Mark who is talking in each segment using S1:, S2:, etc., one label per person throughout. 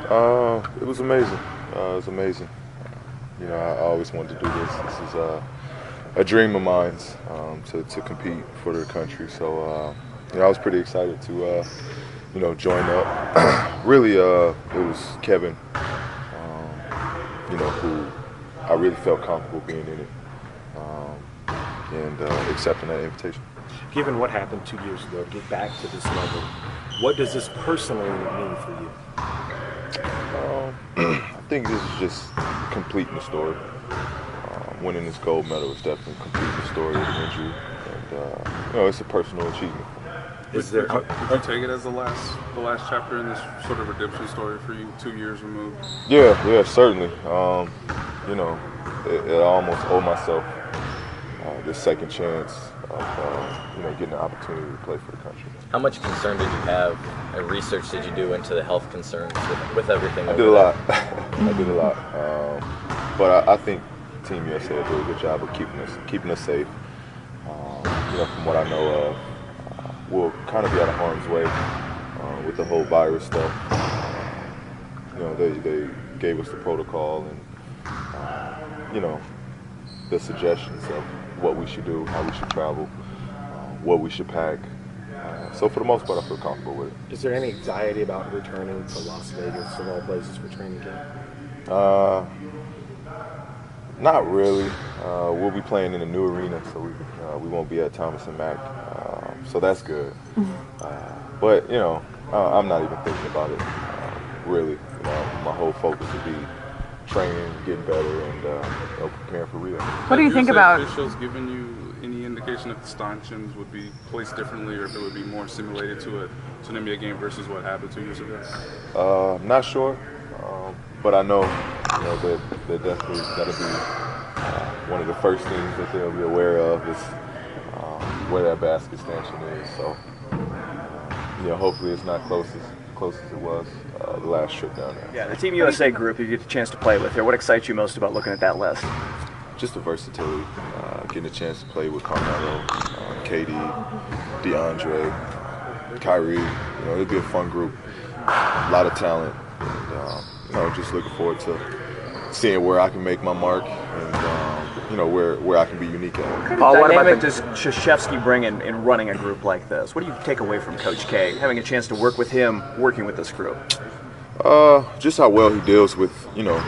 S1: It was amazing. It was amazing. You know, I always wanted to do this. This is a dream of mine, to compete for the country. So, you know, I was pretty excited to, you know, join up. Really, it was Kevin, you know, who I really felt comfortable being in it, and accepting that invitation.
S2: Given what happened 2 years ago, to get back to this level, what does this personally mean for you?
S1: I think this is just completing the story. Winning this gold medal is definitely completing the story of the injury, and you know, it's a personal achievement.
S2: Is there?
S3: Would you take it as the last chapter in this sort of redemption story for you, 2 years removed?
S1: Yeah, certainly. You know, I almost owe myself this second chance of you know, getting the opportunity to play for the country.
S4: How much concern did you have and research did you do into the health concerns with everything?
S1: I did a lot. I did a lot. But I think Team USA did a good job of keeping us safe. You know, from what I know of, we'll kind of be out of harm's way with the whole virus stuff. You know, they gave us the protocol and you know, the suggestions of what we should do, how we should travel, what we should pack. So for the most part, I feel comfortable with it.
S2: Is there any anxiety about returning to Las Vegas of all places for training camp?
S1: Not really. We'll be playing in a new arena, so we won't be at Thomas and Mack. So that's good. But you know, I'm not even thinking about it. Really, you know, my whole focus would be training, getting better, and you know, preparing for Rio.
S5: What do you think about
S3: Officials giving you any indication if the stanchions would be placed differently, or if it would be more simulated to an NBA game versus what happened 2 years ago?
S1: Not sure, but I know, you know, that they're definitely got to be one of the first things that they'll be aware of is where that basket stanchion is. So, you know, hopefully it's not close as it was the last trip down there.
S6: Yeah, the Team USA group you get the chance to play with here. What excites you most about looking at that list?
S1: Just the versatility, getting a chance to play with Carmelo, KD, DeAndre, Kyrie. You know, it'll be a fun group, a lot of talent, and you know, just looking forward to seeing where I can make my mark and you know, where I can be unique at.
S6: Paul, what about does Krzyzewski bring in running a group like this? What do you take away from Coach K, having a chance to work with him, working with this group?
S1: Just how well he deals with, you know,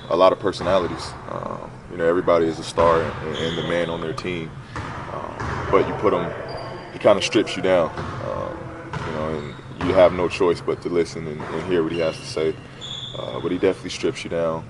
S1: a lot of personalities. You know, everybody is a star and the man on their team, but you put him, he kind of strips you down, you know, and you have no choice but to listen and hear what he has to say. But he definitely strips you down.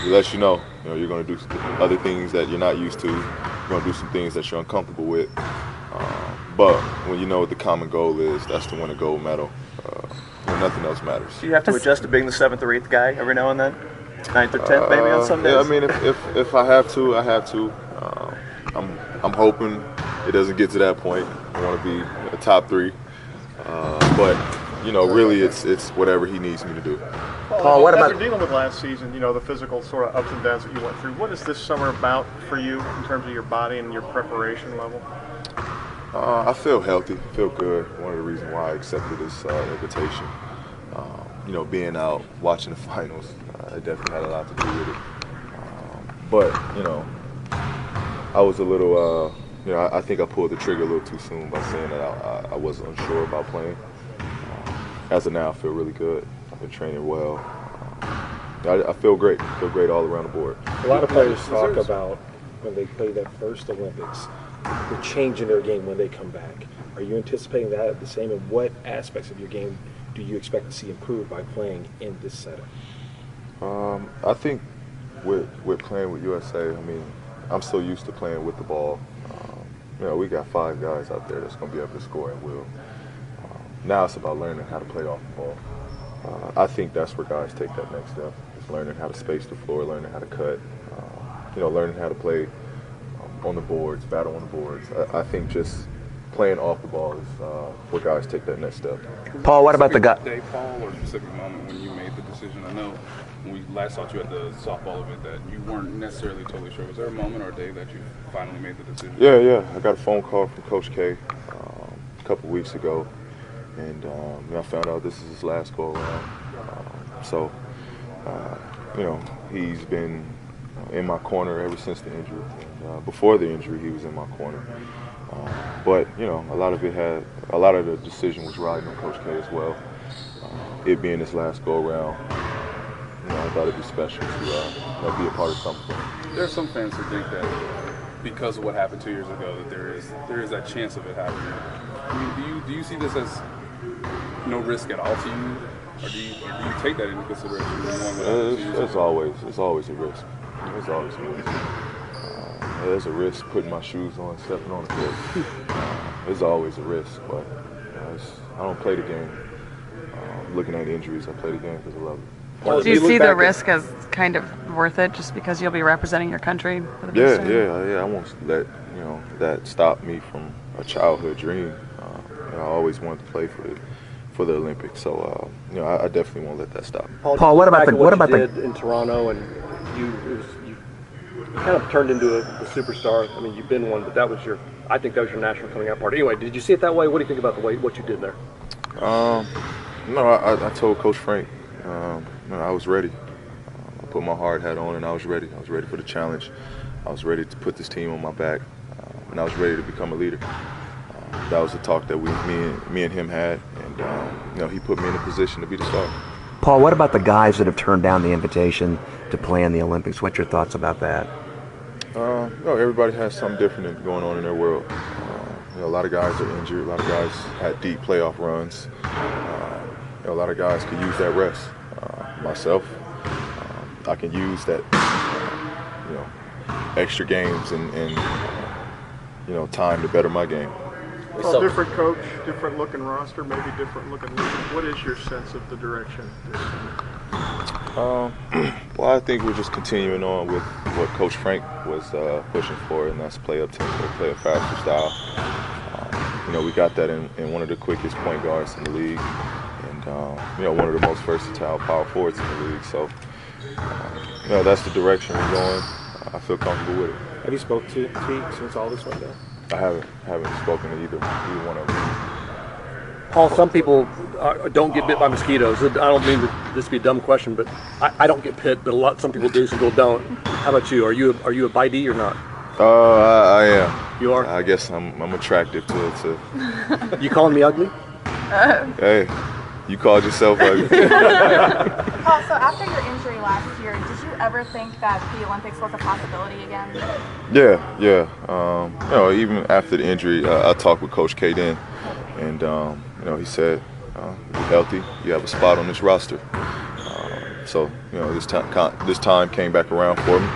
S1: He lets you know, you're going to do other things that you're not used to. You're going to do some things that you're uncomfortable with. But when you know what the common goal is, that's to win a gold medal. Nothing else matters.
S6: Do you have to adjust to being the 7th or 8th guy every now and then? 9th or 10th maybe on some days?
S1: Yeah, I mean, if I have to, I have to. I'm hoping it doesn't get to that point. I want to be a top 3. But, you know, really it's whatever he needs me to do.
S7: Paul, what about dealing with last season, you know, the physical sort of ups and downs that you went through? What is this summer about for you in terms of your body and your preparation level?
S1: I feel healthy, feel good. One of the reasons why I accepted this invitation. You know, being out, watching the finals, it definitely had a lot to do with it. But, you know, I was a little, you know, I think I pulled the trigger a little too soon by saying that I was unsure about playing. As of now, I feel really good. I've been training well. I feel great all around the board.
S2: A lot of players talk about when they play that first Olympics, the change in their game when they come back. Are you anticipating that the same? And what aspects of your game do you expect to see improved by playing in this setup?
S1: I think with playing with USA, I mean, I'm so used to playing with the ball. You know, we got 5 guys out there that's going to be able to score and will. Now it's about learning how to play off the ball. I think that's where guys take that next step. It's learning how to space the floor, learning how to cut, you know, learning how to play on the boards, battle on the boards. I think just playing off the ball is where guys take that next step.
S6: Paul, what about the guy?
S3: Day, Paul, or a specific moment when you made the decision? I know when we last saw you at the softball event that you weren't necessarily totally sure. Was there a moment or a day that you finally made the decision?
S1: Yeah. I got a phone call from Coach K a couple weeks ago, and I found out this is his last go around. So, you know, he's been in my corner ever since the injury. Before the injury, he was in my corner. But you know, a lot of the decision was riding on Coach K as well. It being his last go around, you know, I thought it'd be special to be a part of something.
S3: There are some fans who think that because of what happened 2 years ago, that there is that chance of it happening. I mean, do you see this as no risk at all to you, or do you take that into consideration?
S1: It's always a risk. It's always a risk. There's a risk putting my shoes on, stepping on the court. There's always a risk, but I don't play the game looking at injuries. I play the game because I love it.
S5: Do you see the risk as kind of worth it just because you'll be representing your country for the first time?
S1: Yeah. I won't let that stop me from a childhood dream. I always wanted to play for the Olympics, so I definitely won't let that stop.
S8: Paul, what about
S2: what you did in Toronto, and you kind of turned into a superstar. I mean, you've been one, but I think that was your national coming out party. Anyway, did you see it that way? What do you think about what you did there?
S1: No, I told Coach Frank, I was ready. I put my hard hat on and I was ready. I was ready for the challenge. I was ready to put this team on my back, and I was ready to become a leader. That was the talk that me and him had, and he put me in a position to be the starter.
S8: Paul, what about the guys that have turned down the invitation to play in the Olympics? What's your thoughts about that?
S1: Everybody has something different going on in their world. A lot of guys are injured. A lot of guys had deep playoff runs. A lot of guys could use that rest. Myself, I can use that, extra games and time to better my game.
S7: Well, different coach, different looking roster, maybe different looking league. What is your sense of the direction?
S1: Well, I think we're just continuing on with what Coach Frank was pushing for, and that's play up tempo, play a faster style. We got that in one of the quickest point guards in the league, and one of the most versatile power forwards in the league. So, that's the direction we're going. I feel comfortable with it.
S2: Have you spoke to Teague since all this went down?
S1: I haven't spoken to either one of them.
S2: Paul, some people don't get bit by mosquitoes. I don't mean this to be a dumb question, but I don't get bit, but some people do, some people don't. How about you? Are you a bitey or not?
S1: I am.
S2: You are?
S1: I guess I'm attractive to it too.
S2: You calling me ugly?
S1: Hey, you called yourself ugly.
S9: Paul, so after your injury last year, did you ever think that the Olympics was a possibility again?
S1: Yeah. Even after the injury, I talked with Coach K then, and he said, "You're healthy. You have a spot on this roster." So this time came back around for me.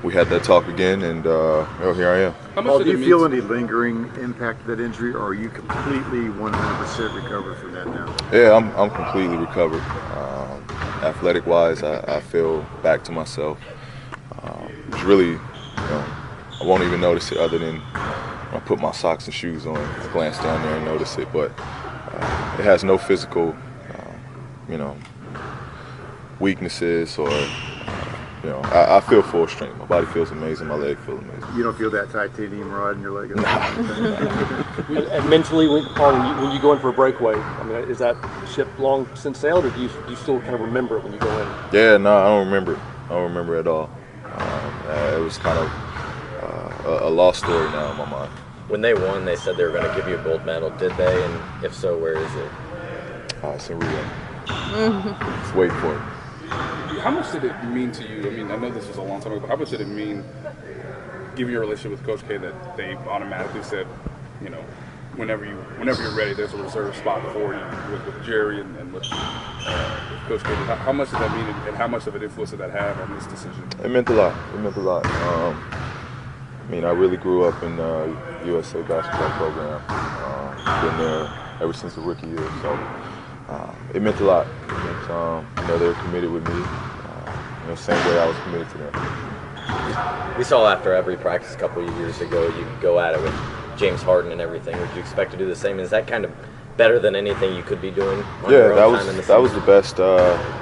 S1: We had that talk again, and here I am.
S10: Paul, do you feel any lingering impact of that injury, or are you completely 100% recovered from that now?
S1: Yeah, I'm completely recovered. Athletic-wise, I feel back to myself. It's really, I won't even notice it other than I put my socks and shoes on, glance down there and notice it. But it has no physical, weaknesses or. I feel full strength. My body feels amazing. My leg feels amazing.
S10: You don't feel that titanium rod in your leg?
S2: And mentally, Paul, when you go in for a breakaway, I mean, is that ship long since sailed, or do you still kind of remember it when you go in?
S1: Yeah, no, I don't remember it. I don't remember it at all. It was kind of a lost story now in my mind.
S4: When they won, they said they were going to give you a gold medal. Did they? And if so, where is it?
S1: It's in Rio. Just wait for it.
S3: How much did it mean to you? I mean, I know this was a long time ago, but how much did it mean, given your relationship with Coach K, that they automatically said, whenever you're ready, there's a reserve spot for you with Jerry and with Coach K? How much did that mean, and how much of an influence did that have on this decision?
S1: It meant a lot. I really grew up in the USA basketball program. Been there ever since the rookie year, so. It meant a lot. They were committed with me, same way I was committed to them.
S4: We saw after every practice a couple of years ago, you go at it with James Harden and everything. Would you expect to do the same? Is that kind of better than anything you could be doing?
S1: Yeah, that was the best,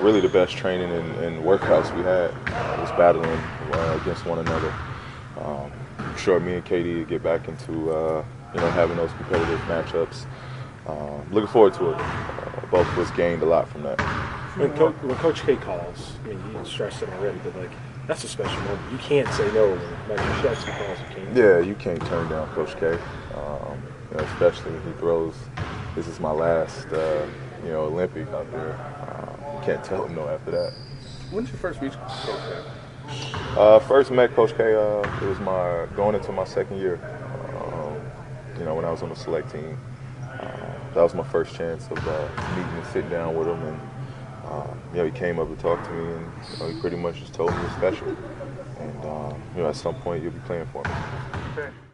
S1: really the best training and workouts we had. Was battling against one another. I'm sure me and KD would get back into having those competitive matchups. Looking forward to it. Both of us gained a lot from that.
S2: When Coach K calls, I mean, you stressed it already, but like that's a special moment. You can't say no when Mike Krzyzewski calls. You can't.
S1: Yeah, you can't turn down Coach K, especially when he throws. This is my last, Olympic out there. You can't tell him no after that.
S3: When did you first meet Coach K?
S1: First met Coach K. It was going into my second year. When I was on the select team. That was my first chance of meeting and sitting down with him, and he came up and talked to me, and he pretty much just told me you're special, and at some point you'll be playing for me.
S7: Okay.